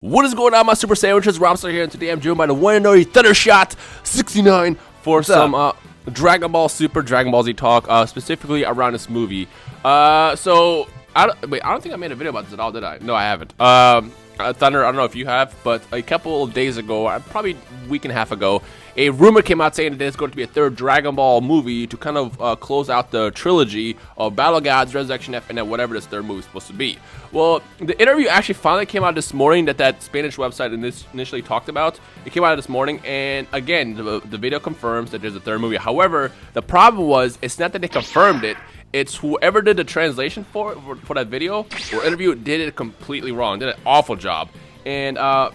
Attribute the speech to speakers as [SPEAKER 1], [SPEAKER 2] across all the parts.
[SPEAKER 1] What is going on, my super sandwiches? Rhymestyle here, and today I'm joined by the one and only Thundershot 69 for some Dragon Ball Super, Dragon Ball Z talk, specifically around this movie. I don't think I made a video about this at all, did I? No, I haven't. Thunder, I don't know if you have, but a couple of days ago, probably a week and a half ago, a rumor came out saying that there's going to be a third Dragon Ball movie to kind of close out the trilogy of Battle Gods, Resurrection F, and then whatever this third movie is supposed to be. Well, the interview actually finally came out this morning that Spanish website initially talked about. It came out this morning, and again, the video confirms that there's a third movie. However, the problem was, it's not that they confirmed it. It's whoever did the translation for that video or interview did it completely wrong. Did an awful job. And I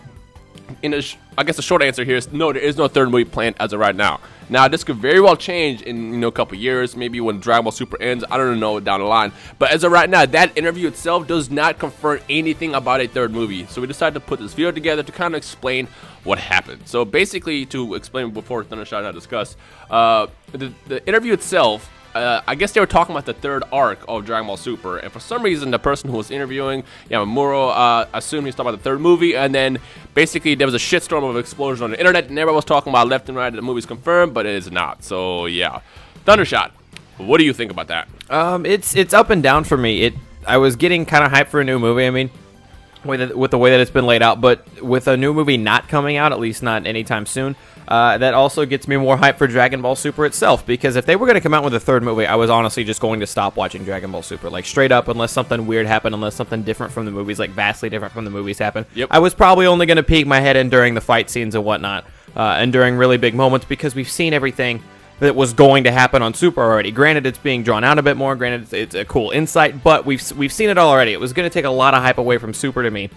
[SPEAKER 1] guess the short answer here is no, there is no third movie planned as of right now. Now, this could very well change in a couple years, maybe when Dragon Ball Super ends. I don't know down the line. But as of right now, that interview itself does not confirm anything about a third movie. So we decided to put this video together to kind of explain what happened. So basically, to explain before Thundershot and I discuss, the interview itself, I guess they were talking about the third arc of Dragon Ball Super, and for some reason the person who was interviewing Yamamuro assumed he was talking about the third movie, and then basically there was a shitstorm of explosion on the internet, and everyone was talking about left and right that the movie's confirmed, but it is not. So yeah, Thundershot, what do you think about that?
[SPEAKER 2] It's up and down for me. I was getting kind of hyped for a new movie. I mean, with the way that it's been laid out, but with a new movie not coming out, at least not anytime soon. That also gets me more hyped for Dragon Ball Super itself, because if they were going to come out with a third movie, I was honestly just going to stop watching Dragon Ball Super, like straight up, unless something weird happened, unless something different from the movies, like vastly different from the movies happened.
[SPEAKER 1] Yep.
[SPEAKER 2] I was probably only going to peek my head in during the fight scenes and whatnot, and during really big moments, because we've seen everything that was going to happen on Super already. Granted, it's being drawn out a bit more. Granted, it's a cool insight, but we've seen it all already. It was going to take a lot of hype away from Super to me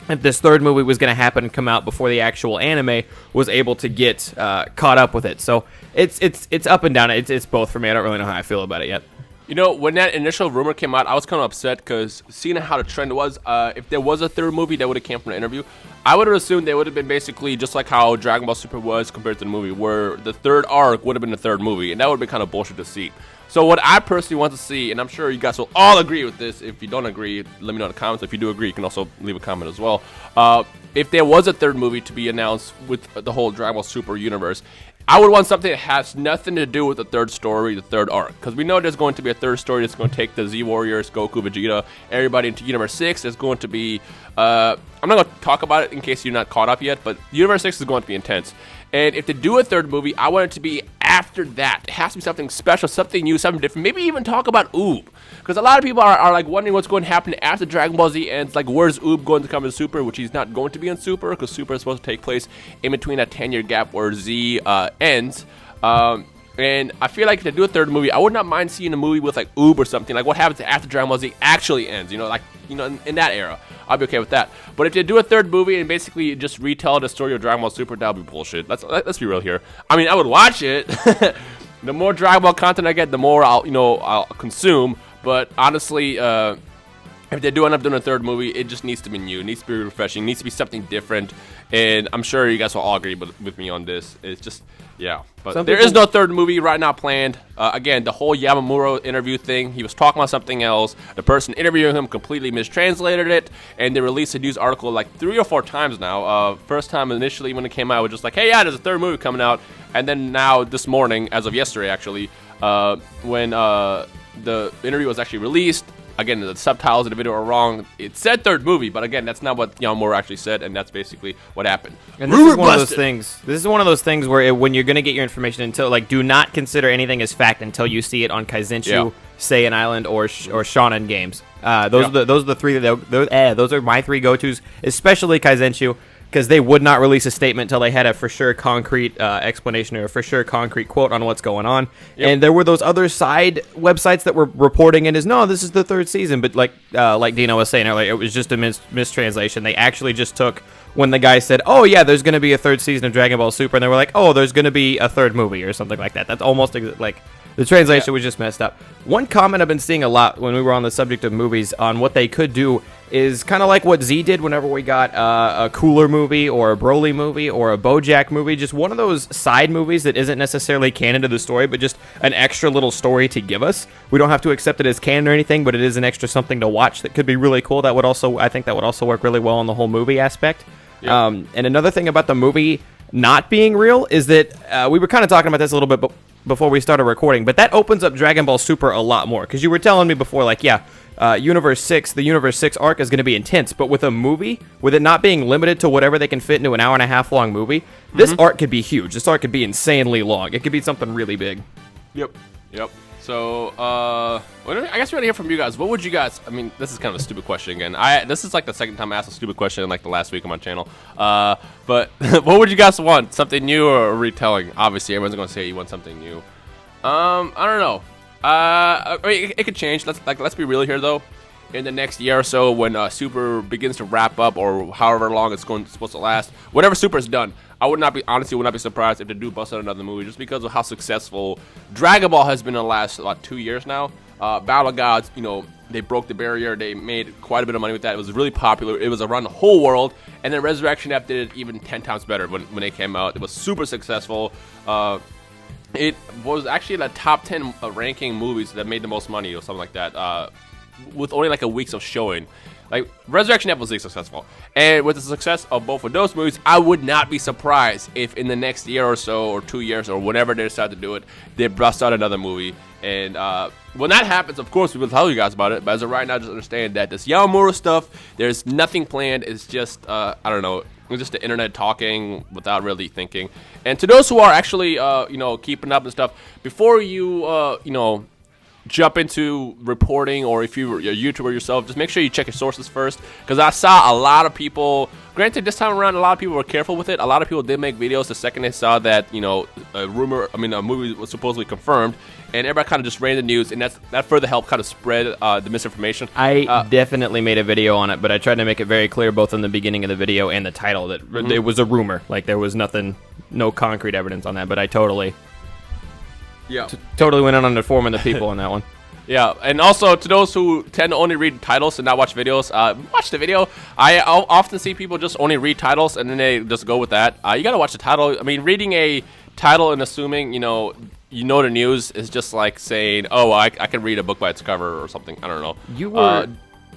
[SPEAKER 2] if this third movie was going to happen and come out before the actual anime was able to get caught up with it. So it's up and down. It's both for me. I don't really know how I feel about it yet.
[SPEAKER 1] You know, when that initial rumor came out, I was kind of upset because seeing how the trend was, if there was a third movie that would have came from the interview, I would have assumed they would have been basically just like how Dragon Ball Super was compared to the movie, where the third arc would have been the third movie, and that would have been kind of bullshit to see. So what I personally want to see, and I'm sure you guys will all agree with this, if you don't agree, let me know in the comments. If you do agree, you can also leave a comment as well. If there was a third movie to be announced with the whole Dragon Ball Super universe, I would want something that has nothing to do with the third story, the third arc. Because we know there's going to be a third story that's going to take the Z Warriors, Goku, Vegeta, everybody into Universe 6. There's going to be, I'm not going to talk about it in case you're not caught up yet, but Universe 6 is going to be intense. And if they do a third movie, I want it to be after that. It has to be something special, something new, something different. Maybe even talk about Oob. Because a lot of people are like wondering what's going to happen after Dragon Ball Z ends. Like, where's Oob going to come in Super, which he's not going to be in Super, because Super is supposed to take place in between that 10-year gap where Z ends. And I feel like if they do a third movie, I would not mind seeing a movie with like Oob or something. Like what happens after Dragon Ball Z actually ends, in that era. I'll be okay with that. But if they do a third movie and basically just retell the story of Dragon Ball Super, that would be bullshit. Let's be real here. I mean, I would watch it. The more Dragon Ball content I get, the more I'll consume. But honestly, if they do end up doing a third movie, it just needs to be new. It needs to be refreshing. It needs to be something different. And I'm sure you guys will all agree with me on this. It's just, yeah. But there is no third movie right now planned. Again, the whole Yamamuro interview thing, he was talking about something else. The person interviewing him completely mistranslated it. And they released a news article like 3 or 4 times now. First time initially when it came out, it was just like, hey, yeah, there's a third movie coming out. And then now this morning, as of yesterday actually, when the interview was actually released, again, the subtitles of the video are wrong. It said third movie, but again, that's not what Yamamuro actually said, and that's basically what happened.
[SPEAKER 2] And this is one of those things. This is one of those things where when you're going to get your information do not consider anything as fact until you see it on Kaizenshuu, Saiyan Island, or Shonen games. Those are the three. Those are my 3 go-tos, especially Kaizenshuu, because they would not release a statement until they had a for sure concrete explanation or a for sure concrete quote on what's going on. Yep. And there were those other side websites that were reporting it as, no, this is the third season. But like Dino was saying earlier, it was just a mistranslation. They actually just took when the guy said, oh, yeah, there's going to be a third season of Dragon Ball Super, and they were like, oh, there's going to be a third movie or something like that. That's almost like The translation was just messed up. One comment I've been seeing a lot when we were on the subject of movies on what they could do is kind of like what Z did whenever we got a Cooler movie or a Broly movie or a BoJack movie, just one of those side movies that isn't necessarily canon to the story, but just an extra little story to give us. We don't have to accept it as canon or anything, but it is an extra something to watch that could be really cool. That would also, I think that would also work really well on the whole movie aspect. Yep. And another thing about the movie not being real is that we were kind of talking about this a little bit before we started recording, but that opens up Dragon Ball Super a lot more, because you were telling me before, like, Universe 6, the Universe 6 arc is going to be intense, but with a movie, with it not being limited to whatever they can fit into an hour and a half long movie, this arc could be huge. This arc could be insanely long. It could be something really big.
[SPEAKER 1] Yep. So, I guess we want to hear from you guys. What would you guys, I mean, this is kind of a stupid question again. This is like the second time I asked a stupid question in like the last week on my channel. But what would you guys want? Something new or a retelling? Obviously, everyone's going to say you want something new. I don't know. I mean, it could change. Let's be real here, though. In the next year or so, when Super begins to wrap up, or however long it's supposed to last, whenever Super is done, I would not be surprised if they do bust out another movie, just because of how successful Dragon Ball has been in the last 2 years now. Battle of Gods, they broke the barrier. They made quite a bit of money with that. It was really popular. It was around the whole world. And then Resurrection F did it even 10 times better when they came out. It was super successful. It was actually the top 10 ranking movies that made the most money or something like that, with only like a week of showing. Like, Resurrection F was really successful. And with the success of both of those movies, I would not be surprised if in the next year or so, or 2 years, or whenever they decide to do it, they bust out another movie. And when that happens, of course, we will tell you guys about it. But as of right now, just understand that this Yamamura stuff, there's nothing planned. It's just, I don't know, it's just the internet talking without really thinking. And to those who are actually, keeping up and stuff, before you, jump into reporting, or if you're a YouTuber yourself, just make sure you check your sources first, because I saw a lot of people, granted this time around a lot of people were careful with it. A lot of people did make videos the second they saw that a movie was supposedly confirmed, and everybody kind of just ran the news, and that further helped kind of spread the misinformation.
[SPEAKER 2] I definitely made a video on it, but I tried to make it very clear both in the beginning of the video and the title that it was a rumor. Like, there was no concrete evidence on that, but I totally went on informing the people on that one.
[SPEAKER 1] Yeah, and also to those who tend to only read titles and not watch videos, watch the video. I'll often see people just only read titles and then they just go with that. You gotta watch the title. I mean, reading a title and assuming the news is just like saying, oh, I can read a book by its cover or something. I don't know. You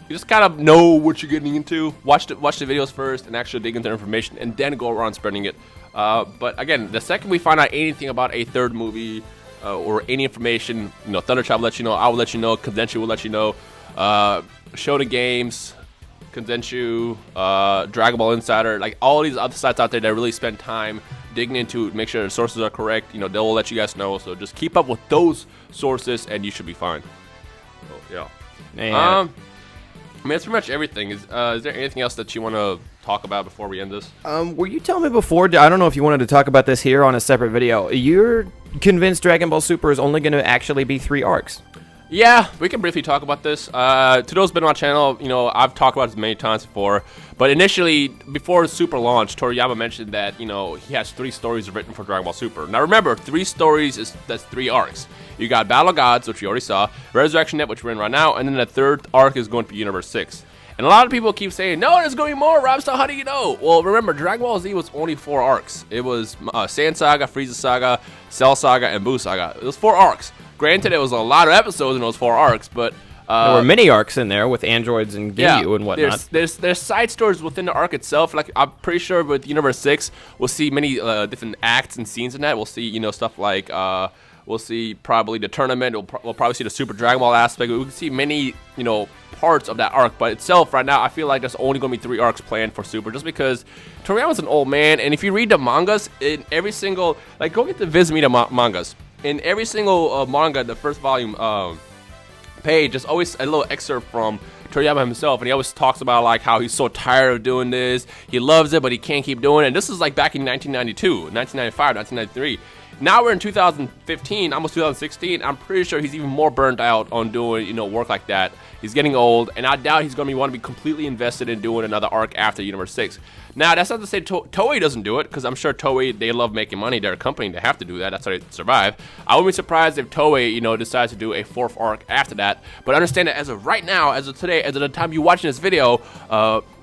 [SPEAKER 1] just kind of know what you're getting into. Watch the videos first and actually dig into information, and then go around spreading it. But again, the second we find out anything about a third movie, or any information, Thunder Child will let you know. I will let you know. Kondenshu will let you know. Shonen Games, Kondenshu, Dragon Ball Insider, like all these other sites out there that really spend time digging into, make sure the sources are correct. They'll let you guys know. So just keep up with those sources, and you should be fine. So, yeah. I mean, that's pretty much everything. Is there anything else that you want to talk about before we end this?
[SPEAKER 2] Were you telling me before, I don't know if you wanted to talk about this here on a separate video, you're convinced Dragon Ball Super is only going to actually be 3 arcs?
[SPEAKER 1] Yeah, we can briefly talk about this. To those who've been on my channel, I've talked about this many times before. But initially, before Super launched, Toriyama mentioned that, he has 3 stories written for Dragon Ball Super. Now remember, 3 stories that's 3 arcs. You got Battle of Gods, which we already saw, Resurrection Net, which we're in right now, and then the 3rd arc is going to be Universe 6. And a lot of people keep saying, no, there's going to be more, Rhymestyle, how do you know? Well, remember, Dragon Ball Z was only 4 arcs. It was Saiyan Saga, Frieza Saga, Cell Saga, and Buu Saga. It was 4 arcs. Granted, it was a lot of episodes in those 4 arcs, but...
[SPEAKER 2] there were many arcs in there with androids and Ginyu and whatnot.
[SPEAKER 1] There's side stories within the arc itself. Like, I'm pretty sure with Universe 6, we'll see many different acts and scenes in that. We'll see, stuff like... we'll see probably the tournament. We'll probably see the Super Dragon Ball aspect. We can see many, parts of that arc. But itself, right now, I feel like there's only going to be 3 arcs planned for Super, just because Toriyama's an old man. And if you read the mangas, in every single... Like, go get the Viz Media mangas. In every single manga, the first volume page, there's always a little excerpt from Toriyama himself, and he always talks about like how he's so tired of doing this. He loves it, but he can't keep doing it. And this is like back in 1992, 1995, 1993. Now we're in 2015, almost 2016. I'm pretty sure he's even more burnt out on doing, work like that. He's getting old, and I doubt he's going to want to be completely invested in doing another arc after Universe 6. Now, that's not to say Toei doesn't do it, because I'm sure Toei, they love making money. They're a company. They have to do that. That's how they survive. I wouldn't be surprised if Toei, decides to do a 4th arc after that. But understand that as of right now, as of today, as of the time you're watching this video,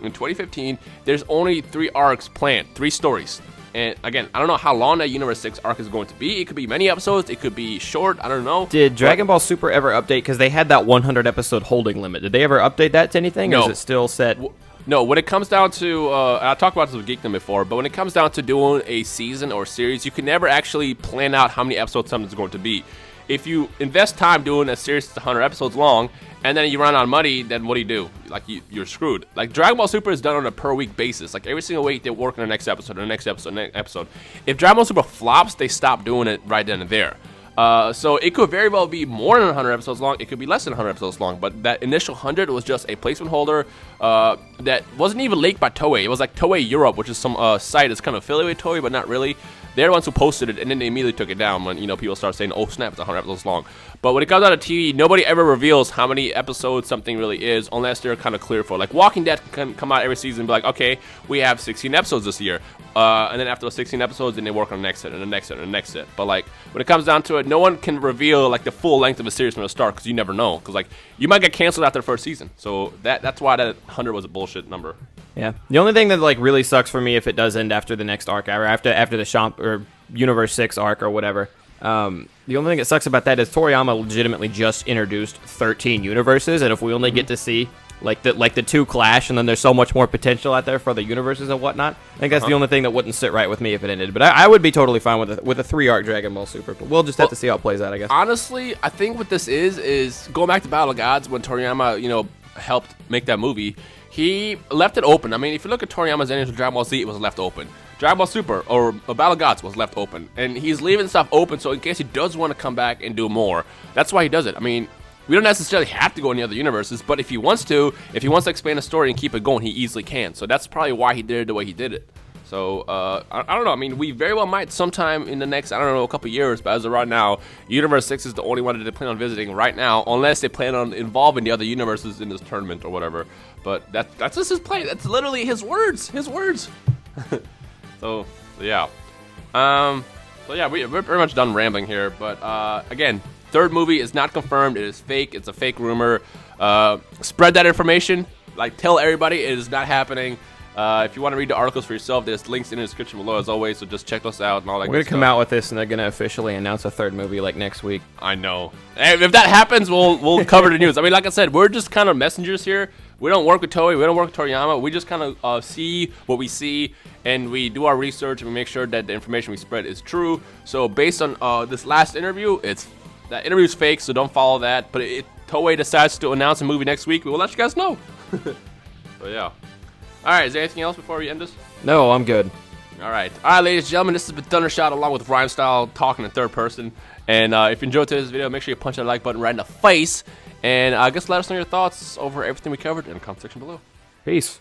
[SPEAKER 1] in 2015, there's only 3 arcs planned, 3 stories. And again, I don't know how long that Universe 6 arc is going to be. It could be many episodes. It could be short. I don't know.
[SPEAKER 2] Did Dragon Ball Super ever update? Because they had that 100 episode holding limit. Did they ever update that to anything?
[SPEAKER 1] No.
[SPEAKER 2] Or is it still set?
[SPEAKER 1] No, when it comes down to, and I talked about this with Geekdom before, but when it comes down to doing a season or series, you can never actually plan out how many episodes something's going to be. If you invest time doing a series that's 100 episodes long, and then you run out of money, then what do? Like, you're screwed. Like, Dragon Ball Super is done on a per-week basis. Like, every single week, they work on the next episode, the next episode, the next episode. If Dragon Ball Super flops, they stop doing it right then and there. So it could very well be more than 100 episodes long. It could be less than 100 episodes long. But that initial 100 was just a placement holder that wasn't even leaked by Toei. It was like Toei Europe, which is some site that's kind of affiliated with Toei, but not really. They're the ones who posted it, and then they immediately took it down when people start saying, "Oh snap, it's 100 episodes long." But when it comes out of TV, nobody ever reveals how many episodes something really is, unless they're kind of clear for. Like Walking Dead can come out every season and be like, "Okay, we have 16 episodes this year," and then after those 16 episodes, then they work on the next set and the next set and the next set. But like when it comes down to it, no one can reveal like the full length of a series from the start because you never know. Because like you might get canceled after the first season, so that's why that 100 was a bullshit number.
[SPEAKER 2] Yeah. The only thing that like really sucks for me if it does end after the next arc, or after the Shop or Universe 6 arc or whatever. The only thing that sucks about that is Toriyama legitimately just introduced 13 universes, and if we only get to see like the 2 clash, and then there's so much more potential out there for the universes and whatnot, I think that's the only thing that wouldn't sit right with me if it ended. But I would be totally fine with a 3 arc Dragon Ball Super. But we'll just have to see how it plays out, I guess.
[SPEAKER 1] Honestly, I think what this is going back to Battle of Gods when Toriyama helped make that movie. He left it open. I mean, if you look at Toriyama's ending to Dragon Ball Z, it was left open. Dragon Ball Super or Battle of Gods was left open. And he's leaving stuff open so in case he does want to come back and do more, that's why he does it. I mean, we don't necessarily have to go in the other universes, but if he wants to expand the story and keep it going, he easily can. So that's probably why he did it the way he did it. So, I don't know. I mean, we very well might sometime in the next, a couple years, but as of right now, Universe 6 is the only one that they plan on visiting right now, unless they plan on involving the other universes in this tournament or whatever. But that's just his play. That's literally his words. So, yeah. We're pretty much done rambling here. But, again, 3rd movie is not confirmed. It is fake. It's a fake rumor. Spread that information. Like, tell everybody it is not happening. If you want to read the articles for yourself, there's links in the description below as always, so just check those out and all that.
[SPEAKER 2] We're going to come out with this, and they're going to officially announce a 3rd movie like next week.
[SPEAKER 1] I know. And if that happens, we'll cover the news. I mean, like I said, we're just kind of messengers here. We don't work with Toei. We don't work with Toriyama. We just kind of see what we see, and we do our research, and we make sure that the information we spread is true. So based on this last interview, that interview is fake, so don't follow that. But if Toei decides to announce a movie next week, we will let you guys know. But yeah. All right, is there anything else before we end this?
[SPEAKER 2] No, I'm good.
[SPEAKER 1] All right, ladies and gentlemen, this has been Thundershot along with Rhymestyle talking in 3rd person. And if you enjoyed today's video, make sure you punch that like button right in the face. And I guess let us know your thoughts over everything we covered in the comment section below.
[SPEAKER 2] Peace.